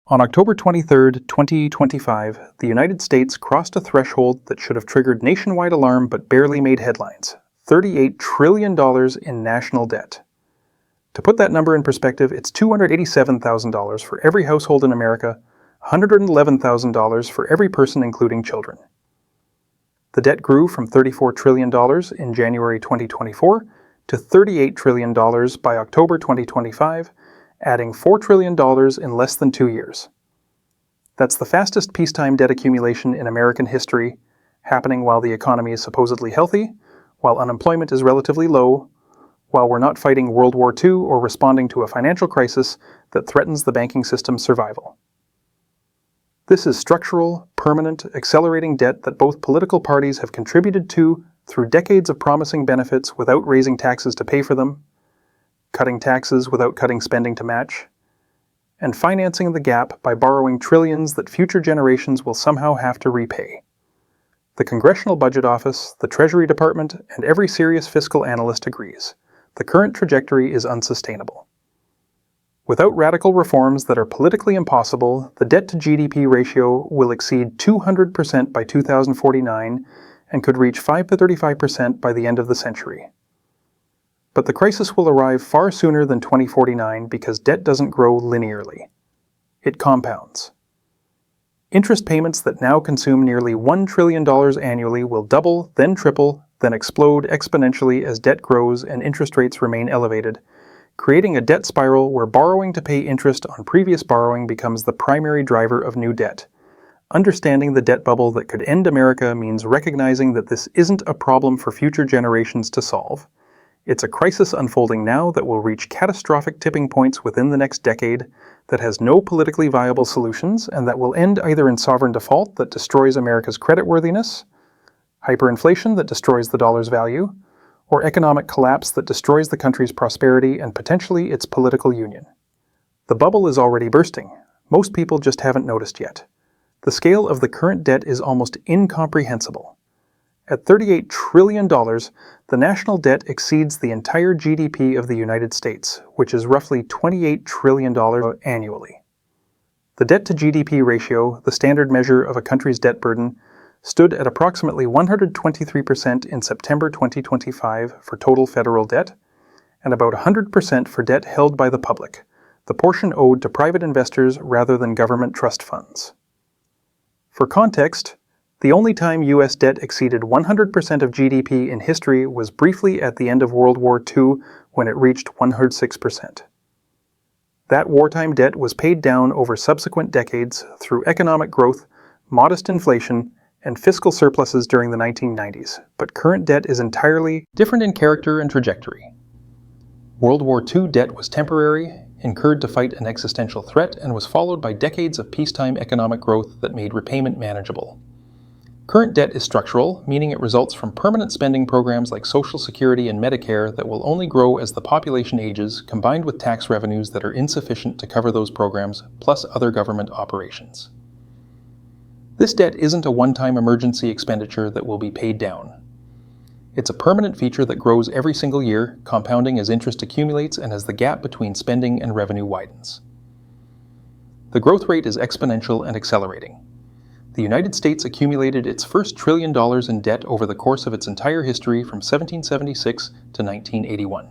On October 23, 2025, the United States crossed a threshold that should have triggered nationwide alarm but barely made headlines: $38 trillion in national debt. To put that number in perspective, it's $287,000 for every household in America, $111,000 for every person including children. The debt grew from $34 trillion in January 2024 to $38 trillion by October 2025, adding $4 trillion in less than 2 years. That's the fastest peacetime debt accumulation in American history, happening while the economy is supposedly healthy, while unemployment is relatively low, while we're not fighting World War II or responding to a financial crisis that threatens the banking system's survival. This is structural, permanent, accelerating debt that both political parties have contributed to through decades of promising benefits without raising taxes to pay for them, cutting taxes without cutting spending to match, and financing the gap by borrowing trillions that future generations will somehow have to repay. The Congressional Budget Office, the Treasury Department, and every serious fiscal analyst agrees. The current trajectory is unsustainable. Without radical reforms that are politically impossible, the debt-to-GDP ratio will exceed 200% by 2049 and could reach 535% by the end of the century. But the crisis will arrive far sooner than 2049 because debt doesn't grow linearly. It compounds. Interest payments that now consume nearly $1 trillion annually will double, then triple, then explode exponentially as debt grows and interest rates remain elevated, creating a debt spiral where borrowing to pay interest on previous borrowing becomes the primary driver of new debt. Understanding the debt bubble that could end America means recognizing that this isn't a problem for future generations to solve. It's a crisis unfolding now that will reach catastrophic tipping points within the next decade, that has no politically viable solutions, and that will end either in sovereign default that destroys America's creditworthiness, hyperinflation that destroys the dollar's value, or economic collapse that destroys the country's prosperity and potentially its political union. The bubble is already bursting. Most people just haven't noticed yet. The scale of the current debt is almost incomprehensible. At $38 trillion, the national debt exceeds the entire GDP of the United States, which is roughly $28 trillion annually. The debt-to-GDP ratio, the standard measure of a country's debt burden, stood at approximately 123% in September 2025 for total federal debt, and about 100% for debt held by the public, the portion owed to private investors rather than government trust funds. For context, the only time U.S. debt exceeded 100% of GDP in history was briefly at the end of World War II when it reached 106%. That wartime debt was paid down over subsequent decades through economic growth, modest inflation, and fiscal surpluses during the 1990s, but current debt is entirely different in character and trajectory. World War II debt was temporary, incurred to fight an existential threat, and was followed by decades of peacetime economic growth that made repayment manageable. Current debt is structural, meaning it results from permanent spending programs like Social Security and Medicare that will only grow as the population ages, combined with tax revenues that are insufficient to cover those programs, plus other government operations. This debt isn't a one-time emergency expenditure that will be paid down. It's a permanent feature that grows every single year, compounding as interest accumulates and as the gap between spending and revenue widens. The growth rate is exponential and accelerating. The United States accumulated its first $1 trillion in debt over the course of its entire history from 1776 to 1981.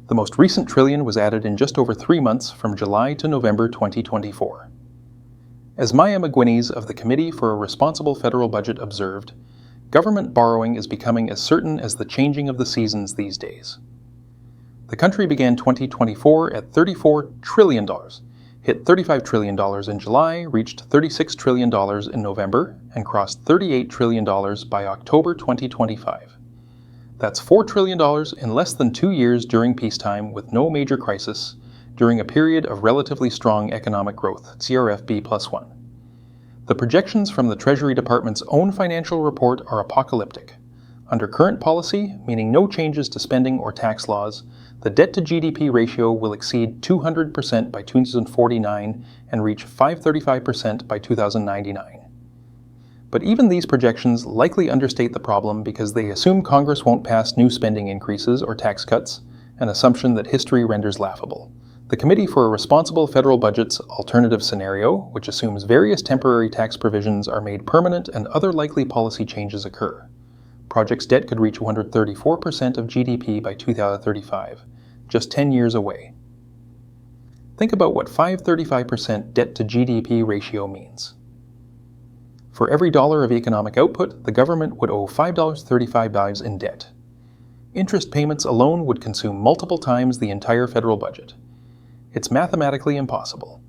The most recent trillion was added in just over 3 months from July to November 2024. As Maya McGuinness of the Committee for a Responsible Federal Budget observed, government borrowing is becoming as certain as the changing of the seasons these days. The country began 2024 at $34 trillion, hit $35 trillion in July, reached $36 trillion in November, and crossed $38 trillion by October 2025. That's $4 trillion in less than 2 years during peacetime with no major crisis, during a period of relatively strong economic growth, CRFB+1. The projections from the Treasury Department's own financial report are apocalyptic. Under current policy, meaning no changes to spending or tax laws, the debt-to-GDP ratio will exceed 200% by 2049 and reach 535% by 2099. But even these projections likely understate the problem because they assume Congress won't pass new spending increases or tax cuts, an assumption that history renders laughable. The Committee for a Responsible Federal Budget's alternative scenario, which assumes various temporary tax provisions are made permanent and other likely policy changes occur. Project's debt could reach 134% of GDP by 2035, just 10 years away. Think about what 535% debt-to-GDP ratio means. For every dollar of economic output, the government would owe $5.35 in debt. Interest payments alone would consume multiple times the entire federal budget. It's mathematically impossible.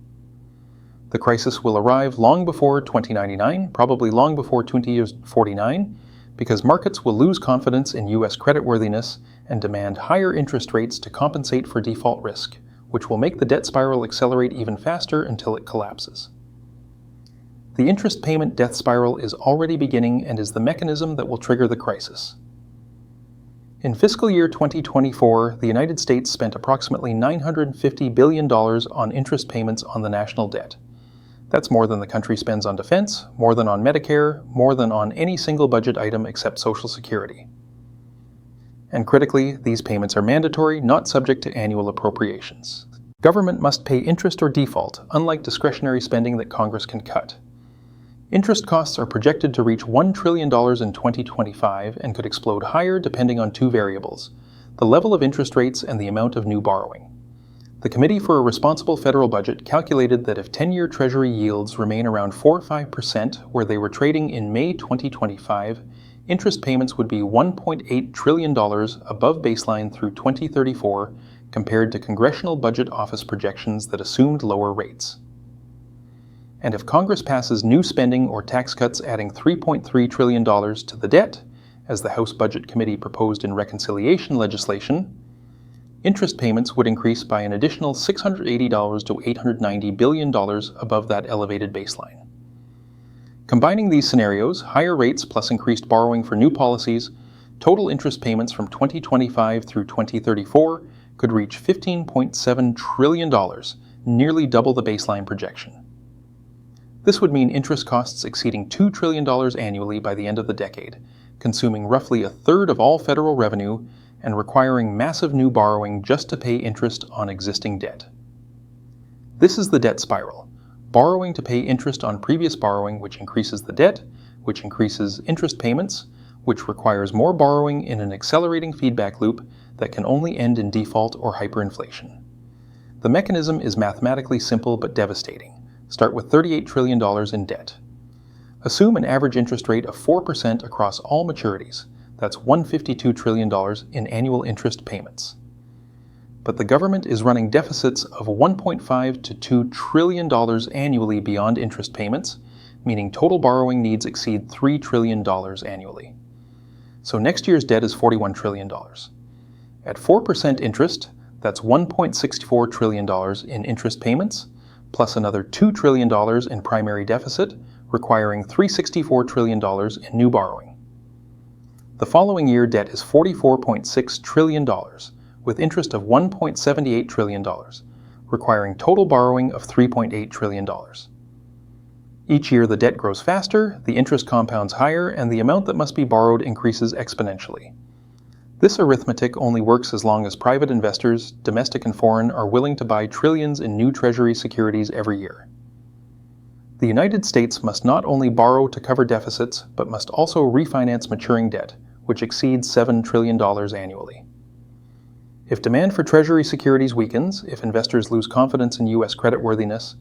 The crisis will arrive long before 2099, probably long before 2049, because markets will lose confidence in U.S. creditworthiness and demand higher interest rates to compensate for default risk, which will make the debt spiral accelerate even faster until it collapses. The interest payment death spiral is already beginning and is the mechanism that will trigger the crisis. In fiscal year 2024, the United States spent approximately $950 billion on interest payments on the national debt. That's more than the country spends on defense, more than on Medicare, more than on any single budget item except Social Security. And critically, these payments are mandatory, not subject to annual appropriations. Government must pay interest or default, unlike discretionary spending that Congress can cut. Interest costs are projected to reach $1 trillion in 2025 and could explode higher depending on two variables: the level of interest rates and the amount of new borrowing. The Committee for a Responsible Federal Budget calculated that if 10-year Treasury yields remain around 4 or 5% where they were trading in May 2025, interest payments would be $1.8 trillion above baseline through 2034 compared to Congressional Budget Office projections that assumed lower rates. And if Congress passes new spending or tax cuts adding $3.3 trillion to the debt, as the House Budget Committee proposed in reconciliation legislation, interest payments would increase by an additional $680 to $890 billion above that elevated baseline. Combining these scenarios, higher rates plus increased borrowing for new policies, total interest payments from 2025 through 2034 could reach $15.7 trillion, nearly double the baseline projection. This would mean interest costs exceeding $2 trillion annually by the end of the decade, consuming roughly a third of all federal revenue and requiring massive new borrowing just to pay interest on existing debt. This is the debt spiral: borrowing to pay interest on previous borrowing, which increases the debt, which increases interest payments, which requires more borrowing in an accelerating feedback loop that can only end in default or hyperinflation. The mechanism is mathematically simple but devastating. Start with $38 trillion in debt. Assume an average interest rate of 4% across all maturities. That's $152 trillion in annual interest payments. But the government is running deficits of $1.5 to $2 trillion annually beyond interest payments, meaning total borrowing needs exceed $3 trillion annually. So next year's debt is $41 trillion. At 4% interest, that's $1.64 trillion in interest payments, plus another $2 trillion in primary deficit, requiring $364 trillion in new borrowing. The following year, debt is $44.6 trillion, with interest of $1.78 trillion, requiring total borrowing of $3.8 trillion. Each year the debt grows faster, the interest compounds higher, and the amount that must be borrowed increases exponentially. This arithmetic only works as long as private investors, domestic and foreign, are willing to buy trillions in new Treasury securities every year. The United States must not only borrow to cover deficits, but must also refinance maturing debt, which exceeds $7 trillion annually. If demand for Treasury securities weakens, if investors lose confidence in U.S. creditworthiness,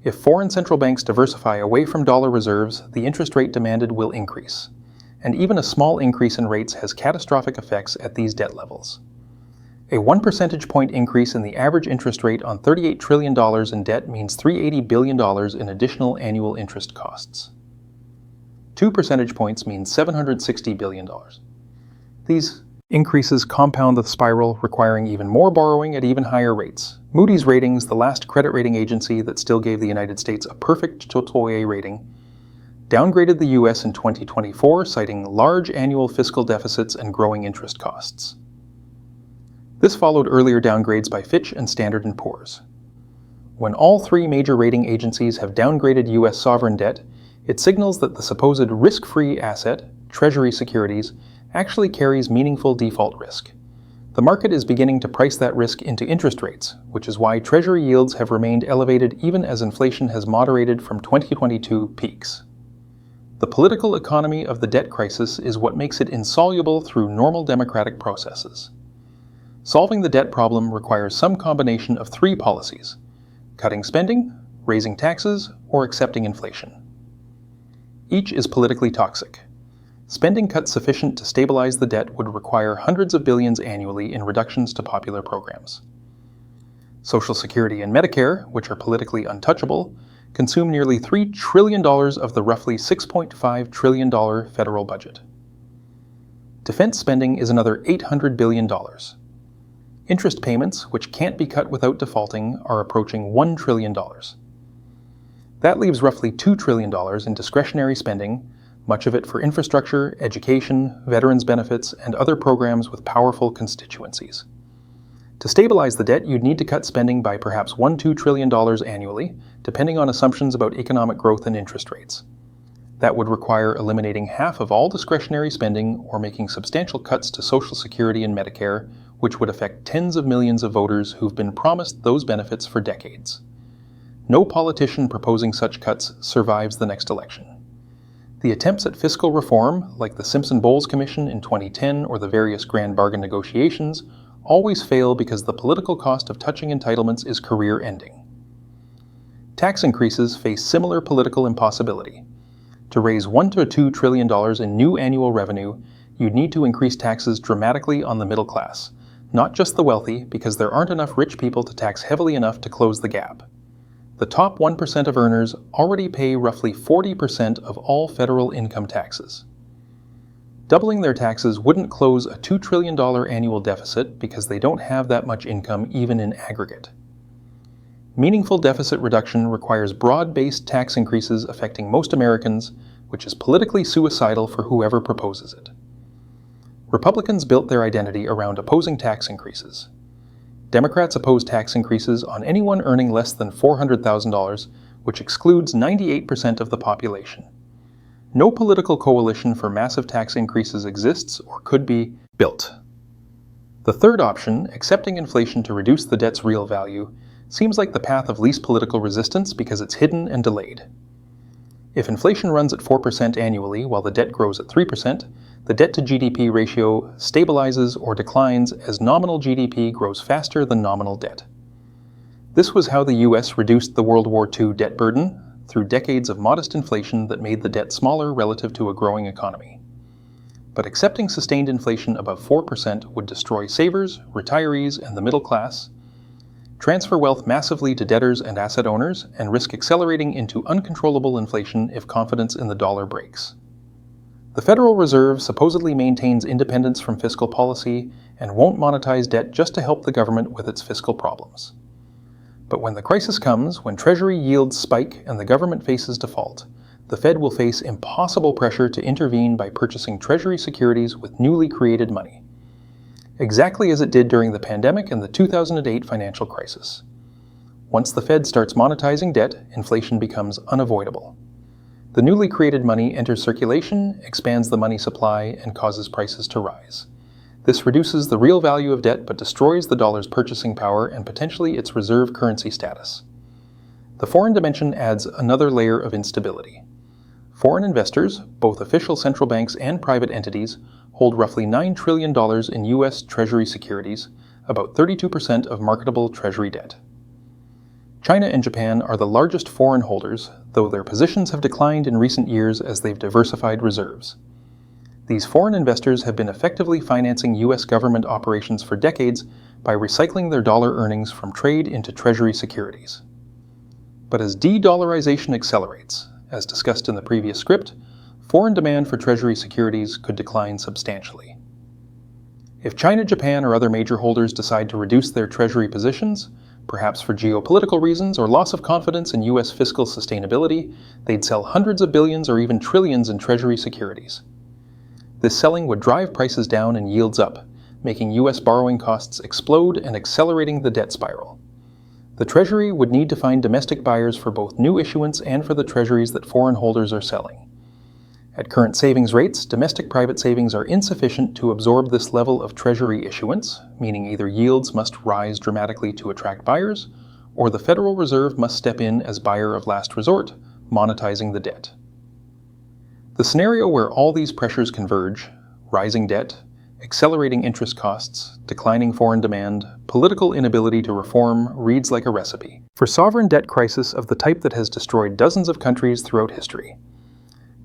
if foreign central banks diversify away from dollar reserves, the interest rate demanded will increase. And even a small increase in rates has catastrophic effects at these debt levels. A 1 percentage point increase in the average interest rate on $38 trillion in debt means $380 billion in additional annual interest costs. 2 percentage points means $760 billion. These increases compound the spiral, requiring even more borrowing at even higher rates. Moody's Ratings, the last credit rating agency that still gave the United States a perfect AAA rating, downgraded the U.S. in 2024, citing large annual fiscal deficits and growing interest costs. This followed earlier downgrades by Fitch and Standard & Poor's. When all three major rating agencies have downgraded U.S. sovereign debt, it signals that the supposed risk-free asset, Treasury securities, actually carries meaningful default risk. The market is beginning to price that risk into interest rates, which is why Treasury yields have remained elevated even as inflation has moderated from 2022 peaks. The political economy of the debt crisis is what makes it insoluble through normal democratic processes. Solving the debt problem requires some combination of three policies: cutting spending, raising taxes, or accepting inflation. Each is politically toxic. Spending cuts sufficient to stabilize the debt would require hundreds of billions annually in reductions to popular programs. Social Security and Medicare, which are politically untouchable, consume nearly $3 trillion of the roughly $6.5 trillion federal budget. Defense spending is another $800 billion. Interest payments, which can't be cut without defaulting, are approaching $1 trillion. That leaves roughly $2 trillion in discretionary spending, much of it for infrastructure, education, veterans benefits, and other programs with powerful constituencies. To stabilize the debt, you'd need to cut spending by perhaps $1–2 trillion annually, depending on assumptions about economic growth and interest rates. That would require eliminating half of all discretionary spending or making substantial cuts to Social Security and Medicare, which would affect tens of millions of voters who've been promised those benefits for decades. No politician proposing such cuts survives the next election. The attempts at fiscal reform, like the Simpson-Bowles Commission in 2010 or the various grand bargain negotiations, always fail because the political cost of touching entitlements is career-ending. Tax increases face similar political impossibility. To raise $1–2 trillion in new annual revenue, you'd need to increase taxes dramatically on the middle class, not just the wealthy, because there aren't enough rich people to tax heavily enough to close the gap. The top 1% of earners already pay roughly 40% of all federal income taxes. Doubling their taxes wouldn't close a $2 trillion annual deficit because they don't have that much income even in aggregate. Meaningful deficit reduction requires broad-based tax increases affecting most Americans, which is politically suicidal for whoever proposes it. Republicans built their identity around opposing tax increases. Democrats oppose tax increases on anyone earning less than $400,000, which excludes 98% of the population. No political coalition for massive tax increases exists or could be built. The third option, accepting inflation to reduce the debt's real value, seems like the path of least political resistance because it's hidden and delayed. If inflation runs at 4% annually while the debt grows at 3%, the debt-to-GDP ratio stabilizes or declines as nominal GDP grows faster than nominal debt. This was how the US reduced the World War II debt burden, through decades of modest inflation that made the debt smaller relative to a growing economy. But accepting sustained inflation above 4% would destroy savers, retirees, and the middle class, transfer wealth massively to debtors and asset owners, and risk accelerating into uncontrollable inflation if confidence in the dollar breaks. The Federal Reserve supposedly maintains independence from fiscal policy and won't monetize debt just to help the government with its fiscal problems. But when the crisis comes, when Treasury yields spike and the government faces default, the Fed will face impossible pressure to intervene by purchasing Treasury securities with newly created money. Exactly as it did during the pandemic and the 2008 financial crisis. Once the Fed starts monetizing debt, inflation becomes unavoidable. The newly created money enters circulation, expands the money supply, and causes prices to rise. This reduces the real value of debt but destroys the dollar's purchasing power and potentially its reserve currency status. The foreign dimension adds another layer of instability. Foreign investors, both official central banks and private entities, hold roughly $9 trillion in U.S. Treasury securities, about 32% of marketable Treasury debt. China and Japan are the largest foreign holders, though their positions have declined in recent years as they've diversified reserves. These foreign investors have been effectively financing U.S. government operations for decades by recycling their dollar earnings from trade into Treasury securities. But as de-dollarization accelerates, as discussed in the previous script, foreign demand for Treasury securities could decline substantially. If China, Japan, or other major holders decide to reduce their Treasury positions, perhaps for geopolitical reasons or loss of confidence in U.S. fiscal sustainability, they'd sell hundreds of billions or even trillions in Treasury securities. This selling would drive prices down and yields up, making U.S. borrowing costs explode and accelerating the debt spiral. The Treasury would need to find domestic buyers for both new issuance and for the Treasuries that foreign holders are selling. At current savings rates, domestic private savings are insufficient to absorb this level of Treasury issuance, meaning either yields must rise dramatically to attract buyers, or the Federal Reserve must step in as buyer of last resort, monetizing the debt. The scenario where all these pressures converge, rising debt, accelerating interest costs, declining foreign demand, political inability to reform, reads like a recipe for sovereign debt crisis of the type that has destroyed dozens of countries throughout history.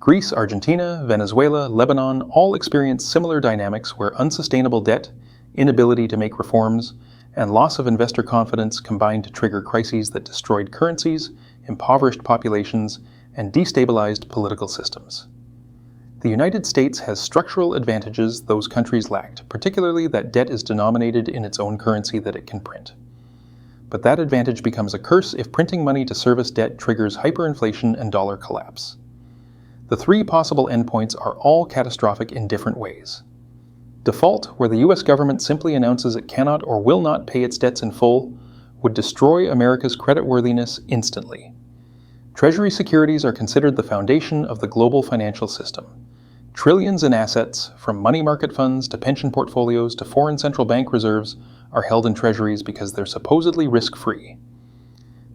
Greece, Argentina, Venezuela, Lebanon all experience similar dynamics where unsustainable debt, inability to make reforms, and loss of investor confidence combined to trigger crises that destroyed currencies, impoverished populations, and destabilized political systems. The United States has structural advantages those countries lacked, particularly that debt is denominated in its own currency that it can print. But that advantage becomes a curse if printing money to service debt triggers hyperinflation and dollar collapse. The three possible endpoints are all catastrophic in different ways. Default, where the U.S. government simply announces it cannot or will not pay its debts in full, would destroy America's creditworthiness instantly. Treasury securities are considered the foundation of the global financial system. Trillions in assets, from money market funds to pension portfolios to foreign central bank reserves, are held in treasuries because they're supposedly risk-free.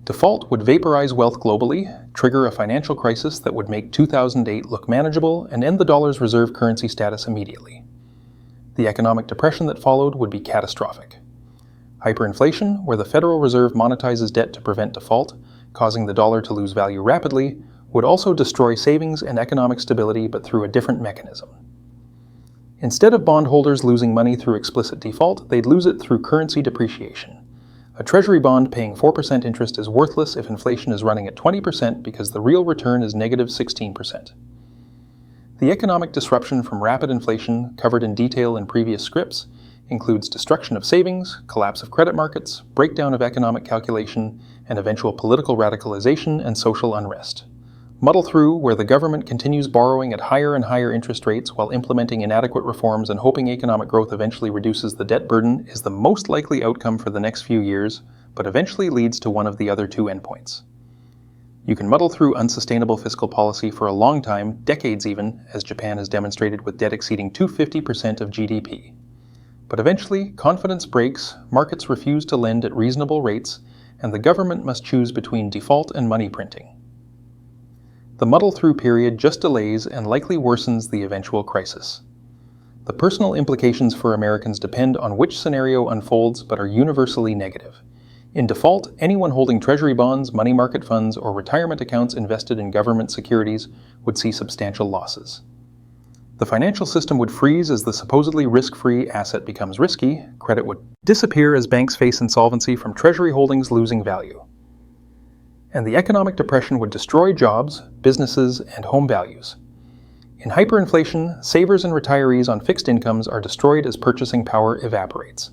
Default would vaporize wealth globally, trigger a financial crisis that would make 2008 look manageable, and end the dollar's reserve currency status immediately. The economic depression that followed would be catastrophic. Hyperinflation, where the Federal Reserve monetizes debt to prevent default, causing the dollar to lose value rapidly, would also destroy savings and economic stability, but through a different mechanism. Instead of bondholders losing money through explicit default, they'd lose it through currency depreciation. A Treasury bond paying 4% interest is worthless if inflation is running at 20% because the real return is negative 16%. The economic disruption from rapid inflation, covered in detail in previous scripts, includes destruction of savings, collapse of credit markets, breakdown of economic calculation, and eventual political radicalization and social unrest. Muddle through, where the government continues borrowing at higher and higher interest rates while implementing inadequate reforms and hoping economic growth eventually reduces the debt burden, is the most likely outcome for the next few years, but eventually leads to one of the other two endpoints. You can muddle through unsustainable fiscal policy for a long time, decades even, as Japan has demonstrated with debt exceeding 250% of GDP. But eventually, confidence breaks, markets refuse to lend at reasonable rates, and the government must choose between default and money printing. The muddle-through period just delays and likely worsens the eventual crisis. The personal implications for Americans depend on which scenario unfolds, but are universally negative. In default, anyone holding Treasury bonds, money market funds, or retirement accounts invested in government securities would see substantial losses. The financial system would freeze as the supposedly risk-free asset becomes risky, credit would disappear as banks face insolvency from Treasury holdings losing value. And the economic depression would destroy jobs, businesses, and home values. In hyperinflation, savers and retirees on fixed incomes are destroyed as purchasing power evaporates.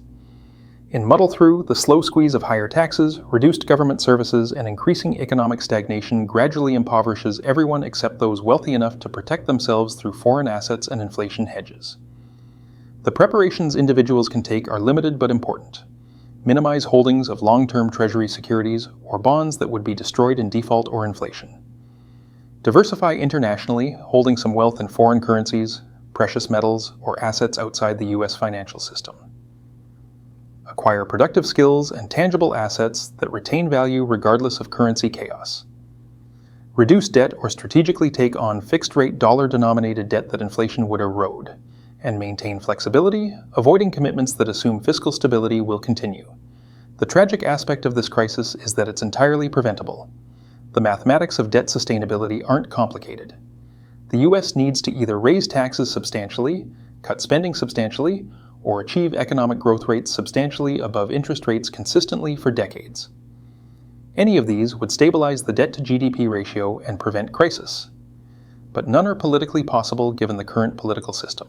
In muddle-through, the slow squeeze of higher taxes, reduced government services, and increasing economic stagnation gradually impoverishes everyone except those wealthy enough to protect themselves through foreign assets and inflation hedges. The preparations individuals can take are limited but important. Minimize holdings of long-term Treasury securities or bonds that would be destroyed in default or inflation. Diversify internationally, holding some wealth in foreign currencies, precious metals, or assets outside the U.S. financial system. Acquire productive skills and tangible assets that retain value regardless of currency chaos. Reduce debt or strategically take on fixed-rate dollar-denominated debt that inflation would erode, and maintain flexibility, avoiding commitments that assume fiscal stability will continue. The tragic aspect of this crisis is that it's entirely preventable. The mathematics of debt sustainability aren't complicated. The U.S. needs to either raise taxes substantially, cut spending substantially, or achieve economic growth rates substantially above interest rates consistently for decades. Any of these would stabilize the debt-to-GDP ratio and prevent crisis. But none are politically possible given the current political system.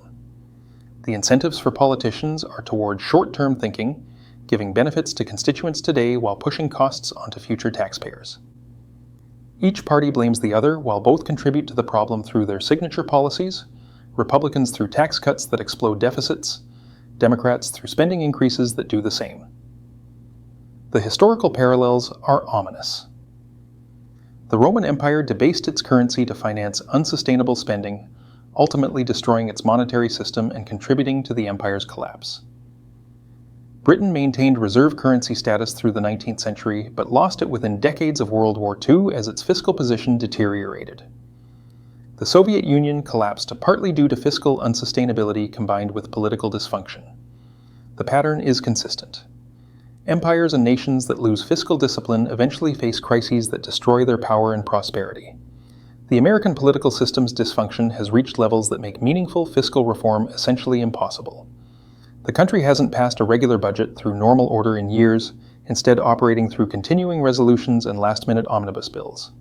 The incentives for politicians are toward short-term thinking, giving benefits to constituents today while pushing costs onto future taxpayers. Each party blames the other while both contribute to the problem through their signature policies, Republicans through tax cuts that explode deficits, Democrats through spending increases that do the same. The historical parallels are ominous. The Roman Empire debased its currency to finance unsustainable spending, ultimately destroying its monetary system and contributing to the empire's collapse. Britain maintained reserve currency status through the 19th century, but lost it within decades of World War II as its fiscal position deteriorated. The Soviet Union collapsed partly due to fiscal unsustainability combined with political dysfunction. The pattern is consistent. Empires and nations that lose fiscal discipline eventually face crises that destroy their power and prosperity. The American political system's dysfunction has reached levels that make meaningful fiscal reform essentially impossible. The country hasn't passed a regular budget through normal order in years, instead operating through continuing resolutions and last-minute omnibus bills.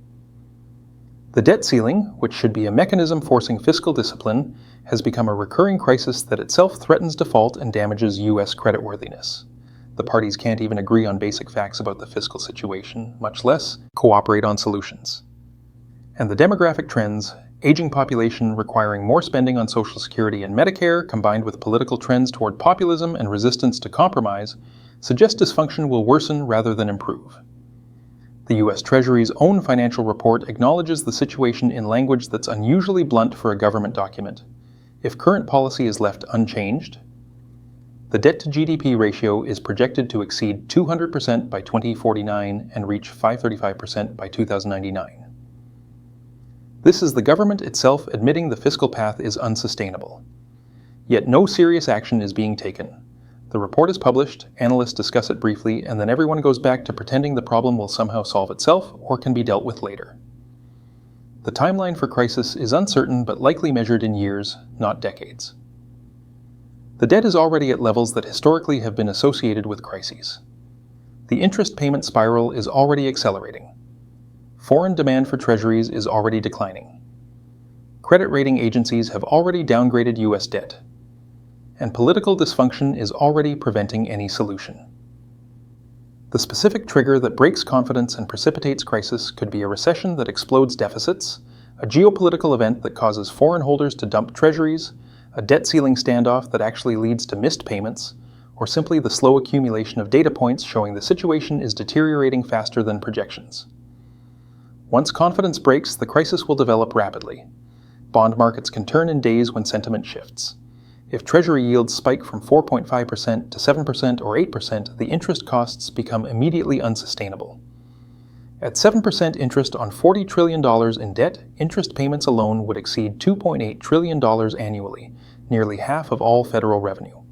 The debt ceiling, which should be a mechanism forcing fiscal discipline, has become a recurring crisis that itself threatens default and damages U.S. creditworthiness. The parties can't even agree on basic facts about the fiscal situation, much less cooperate on solutions. And the demographic trends, aging population requiring more spending on Social Security and Medicare, combined with political trends toward populism and resistance to compromise, suggest dysfunction will worsen rather than improve. The U.S. Treasury's own financial report acknowledges the situation in language that's unusually blunt for a government document. If current policy is left unchanged, the debt-to-GDP ratio is projected to exceed 200% by 2049 and reach 535% by 2099. This is the government itself admitting the fiscal path is unsustainable. Yet no serious action is being taken. The report is published, analysts discuss it briefly, and then everyone goes back to pretending the problem will somehow solve itself or can be dealt with later. The timeline for crisis is uncertain but likely measured in years, not decades. The debt is already at levels that historically have been associated with crises. The interest payment spiral is already accelerating. Foreign demand for treasuries is already declining. Credit rating agencies have already downgraded U.S. debt. And political dysfunction is already preventing any solution. The specific trigger that breaks confidence and precipitates crisis could be a recession that explodes deficits, a geopolitical event that causes foreign holders to dump treasuries, a debt ceiling standoff that actually leads to missed payments, or simply the slow accumulation of data points showing the situation is deteriorating faster than projections. Once confidence breaks, the crisis will develop rapidly. Bond markets can turn in days when sentiment shifts. If Treasury yields spike from 4.5% to 7% or 8%, the interest costs become immediately unsustainable. At 7% interest on $40 trillion in debt, interest payments alone would exceed $2.8 trillion annually, nearly half of all federal revenue.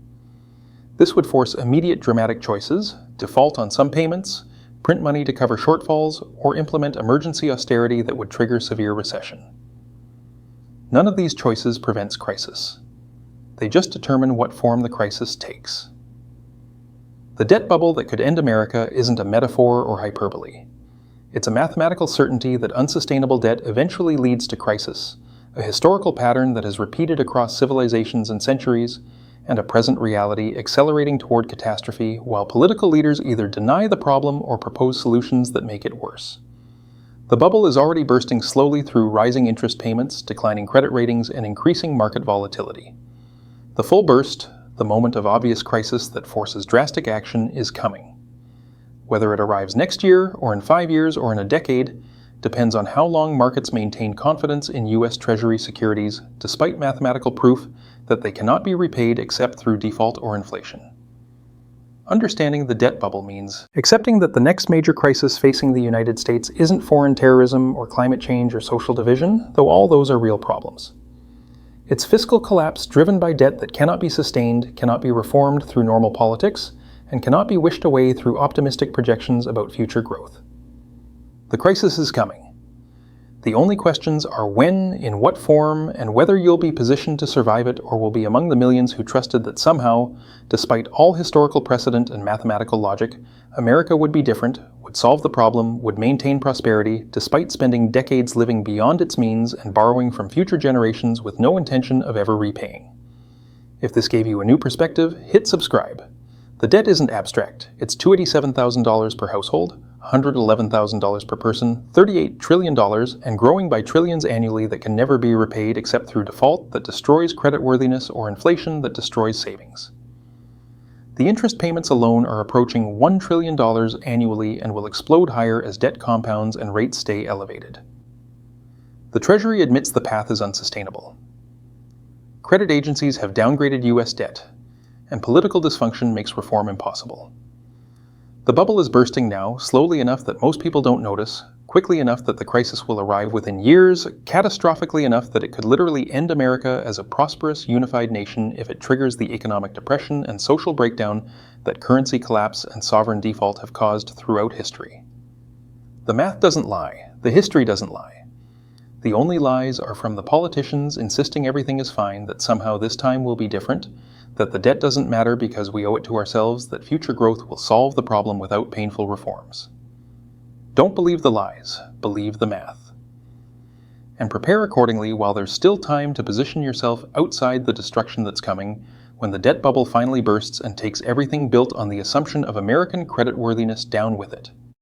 This would force immediate dramatic choices: default on some payments, print money to cover shortfalls, or implement emergency austerity that would trigger severe recession. None of these choices prevents crisis. They just determine what form the crisis takes. The debt bubble that could end America isn't a metaphor or hyperbole. It's a mathematical certainty that unsustainable debt eventually leads to crisis, a historical pattern that has repeated across civilizations and centuries, and a present reality accelerating toward catastrophe while political leaders either deny the problem or propose solutions that make it worse. The bubble is already bursting slowly through rising interest payments, declining credit ratings, and increasing market volatility. The full burst, the moment of obvious crisis that forces drastic action, is coming. Whether it arrives next year, or in 5 years, or in a decade, depends on how long markets maintain confidence in U.S. Treasury securities, despite mathematical proof that they cannot be repaid except through default or inflation. Understanding the debt bubble means accepting that the next major crisis facing the United States isn't foreign terrorism or climate change or social division, though all those are real problems. It's fiscal collapse driven by debt that cannot be sustained, cannot be reformed through normal politics, and cannot be wished away through optimistic projections about future growth. The crisis is coming. The only questions are when, in what form, and whether you'll be positioned to survive it or will be among the millions who trusted that somehow, despite all historical precedent and mathematical logic, America would be different, would solve the problem, would maintain prosperity, despite spending decades living beyond its means and borrowing from future generations with no intention of ever repaying. If this gave you a new perspective, hit subscribe. The debt isn't abstract. It's $287,000 per household, $111,000 per person, $38 trillion, and growing by trillions annually that can never be repaid except through default that destroys creditworthiness or inflation that destroys savings. The interest payments alone are approaching $1 trillion annually and will explode higher as debt compounds and rates stay elevated. The Treasury admits the path is unsustainable. Credit agencies have downgraded U.S. debt, and political dysfunction makes reform impossible. The bubble is bursting now, slowly enough that most people don't notice, quickly enough that the crisis will arrive within years, catastrophically enough that it could literally end America as a prosperous, unified nation if it triggers the economic depression and social breakdown that currency collapse and sovereign default have caused throughout history. The math doesn't lie. The history doesn't lie. The only lies are from the politicians insisting everything is fine, that somehow this time will be different, that the debt doesn't matter because we owe it to ourselves, that future growth will solve the problem without painful reforms. Don't believe the lies, believe the math. And prepare accordingly while there's still time to position yourself outside the destruction that's coming when the debt bubble finally bursts and takes everything built on the assumption of American creditworthiness down with it.